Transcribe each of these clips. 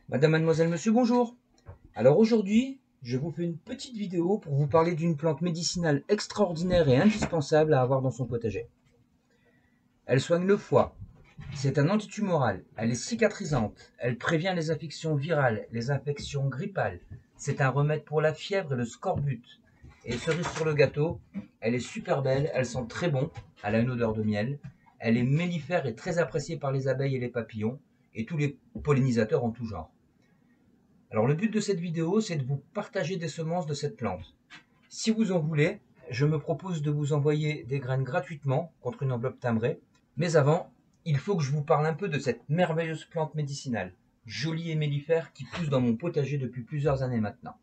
Madame, mademoiselle, monsieur, bonjour. Alors aujourd'hui, je vous fais une petite vidéo pour vous parler d'une plante médicinale extraordinaire et indispensable à avoir dans son potager. Elle soigne le foie, c'est un antitumoral, elle est cicatrisante, elle prévient les infections virales, les infections grippales, c'est un remède pour la fièvre et le scorbut. Et cerise sur le gâteau, elle est super belle, elle sent très bon, elle a une odeur de miel, elle est mellifère et très appréciée par les abeilles et les papillons, et tous les pollinisateurs en tout genre. Alors le but de cette vidéo, c'est de vous partager des semences de cette plante. Si vous en voulez, je me propose de vous envoyer des graines gratuitement contre une enveloppe timbrée. Mais avant, il faut que je vous parle un peu de cette merveilleuse plante médicinale, jolie et mellifère qui pousse dans mon potager depuis plusieurs années maintenant.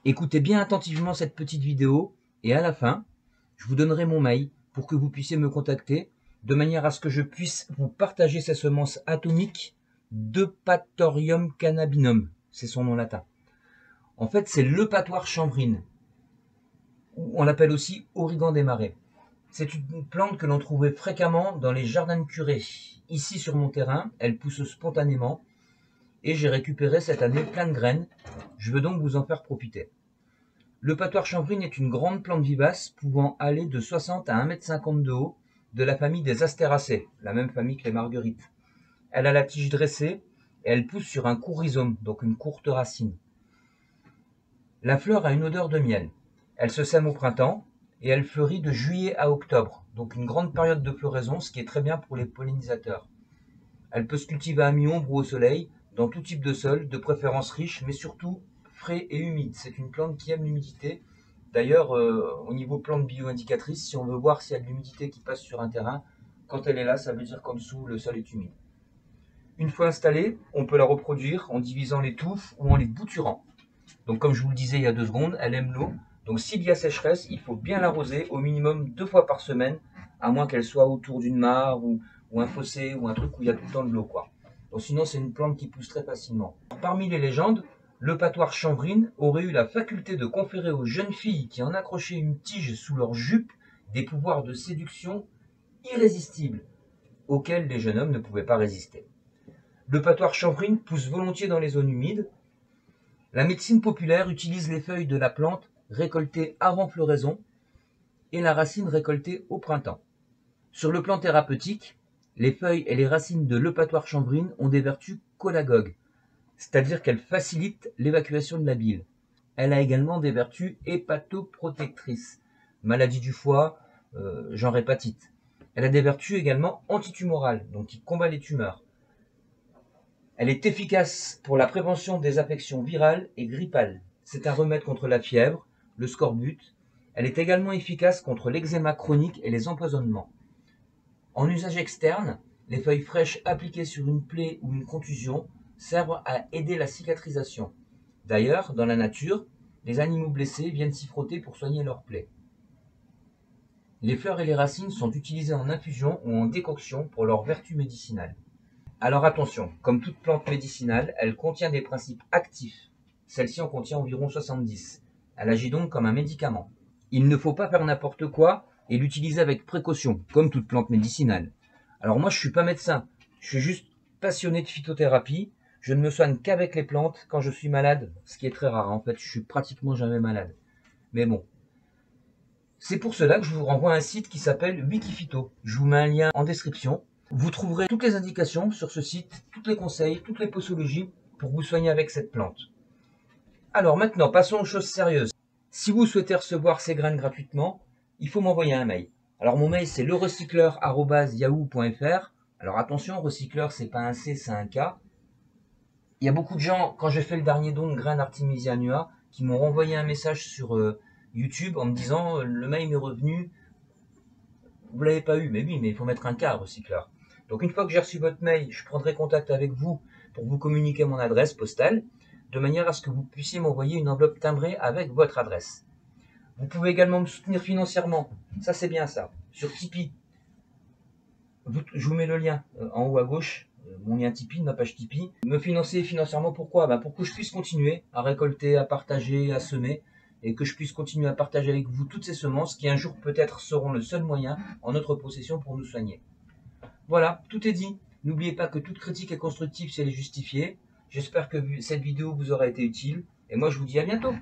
Écoutez bien attentivement cette petite vidéo et à la fin, je vous donnerai mon mail pour que vous puissiez me contacter de manière à ce que je puisse vous partager ces semences atomiques d'Eupatorium cannabinum, c'est son nom latin. En fait, c'est l'Eupatoire chanvrine, ou on l'appelle aussi origan des marais. C'est une plante que l'on trouvait fréquemment dans les jardins de curés. Ici sur mon terrain, elle pousse spontanément et j'ai récupéré cette année plein de graines. Je veux donc vous en faire profiter. L'Eupatoire chanvrine est une grande plante vivace pouvant aller de 60 à 1,50 m de haut, de la famille des Astéracées, la même famille que les marguerites. Elle a la tige dressée et elle pousse sur un court rhizome, donc une courte racine. La fleur a une odeur de miel. Elle se sème au printemps et elle fleurit de juillet à octobre, donc une grande période de floraison, ce qui est très bien pour les pollinisateurs. Elle peut se cultiver à mi-ombre ou au soleil, dans tout type de sol, de préférence riche, mais surtout frais et humide. C'est une plante qui aime l'humidité. D'ailleurs, au niveau plante bio-indicatrice, si on veut voir s'il y a de l'humidité qui passe sur un terrain, quand elle est là, ça veut dire qu'en dessous, le sol est humide. Une fois installée, on peut la reproduire en divisant les touffes ou en les bouturant. Donc comme je vous le disais il y a 2 secondes, elle aime l'eau. Donc s'il y a sécheresse, il faut bien l'arroser au minimum 2 fois par semaine, à moins qu'elle soit autour d'une mare ou un fossé ou un truc où il y a tout le temps de l'eau, quoi. Donc sinon c'est une plante qui pousse très facilement. Parmi les légendes, l'Eupatoire chanvrine aurait eu la faculté de conférer aux jeunes filles qui en accrochaient une tige sous leur jupe des pouvoirs de séduction irrésistibles, auxquels les jeunes hommes ne pouvaient pas résister. L'Eupatoire chanvrine pousse volontiers dans les zones humides. La médecine populaire utilise les feuilles de la plante récoltées avant floraison et la racine récoltée au printemps. Sur le plan thérapeutique, les feuilles et les racines de l'Eupatoire chanvrine ont des vertus cholagogues, c'est-à-dire qu'elles facilitent l'évacuation de la bile. Elle a également des vertus hépatoprotectrices, maladie du foie, genre hépatite. Elle a des vertus également antitumorales, donc qui combat les tumeurs. Elle est efficace pour la prévention des affections virales et grippales. C'est un remède contre la fièvre, le scorbut. Elle est également efficace contre l'eczéma chronique et les empoisonnements. En usage externe, les feuilles fraîches appliquées sur une plaie ou une contusion servent à aider la cicatrisation. D'ailleurs, dans la nature, les animaux blessés viennent s'y frotter pour soigner leurs plaies. Les fleurs et les racines sont utilisées en infusion ou en décoction pour leurs vertus médicinales. Alors attention, comme toute plante médicinale, elle contient des principes actifs. Celle-ci en contient environ 70. Elle agit donc comme un médicament. Il ne faut pas faire n'importe quoi et l'utiliser avec précaution, comme toute plante médicinale. Alors moi je ne suis pas médecin, je suis juste passionné de phytothérapie. Je ne me soigne qu'avec les plantes quand je suis malade, ce qui est très rare. En fait, je suis pratiquement jamais malade. Mais bon. C'est pour cela que je vous renvoie à un site qui s'appelle Wikiphyto. Je vous mets un lien en description. Vous trouverez toutes les indications sur ce site, tous les conseils, toutes les posologies pour vous soigner avec cette plante. Alors maintenant, passons aux choses sérieuses. Si vous souhaitez recevoir ces graines gratuitement, il faut m'envoyer un mail. Alors mon mail c'est lerecycleur@yahoo.fr. Alors attention, recycleur c'est pas un C, c'est un K. Il y a beaucoup de gens, quand j'ai fait le dernier don de graines Artemisia Nua, qui m'ont renvoyé un message sur YouTube en me disant le mail m'est revenu, vous l'avez pas eu, mais oui, mais il faut mettre un K, recycleur. Donc une fois que j'ai reçu votre mail, je prendrai contact avec vous pour vous communiquer mon adresse postale, de manière à ce que vous puissiez m'envoyer une enveloppe timbrée avec votre adresse. Vous pouvez également me soutenir financièrement, ça c'est bien ça, sur Tipeee. Je vous mets le lien en haut à gauche, mon lien Tipeee, ma page Tipeee. Me financer financièrement, pourquoi? Pour que je puisse continuer à récolter, à partager, à semer, et que je puisse continuer à partager avec vous toutes ces semences qui un jour peut-être seront le seul moyen en notre possession pour nous soigner. Voilà, tout est dit. N'oubliez pas que toute critique est constructive si elle est justifiée. J'espère que cette vidéo vous aura été utile, et moi je vous dis à bientôt.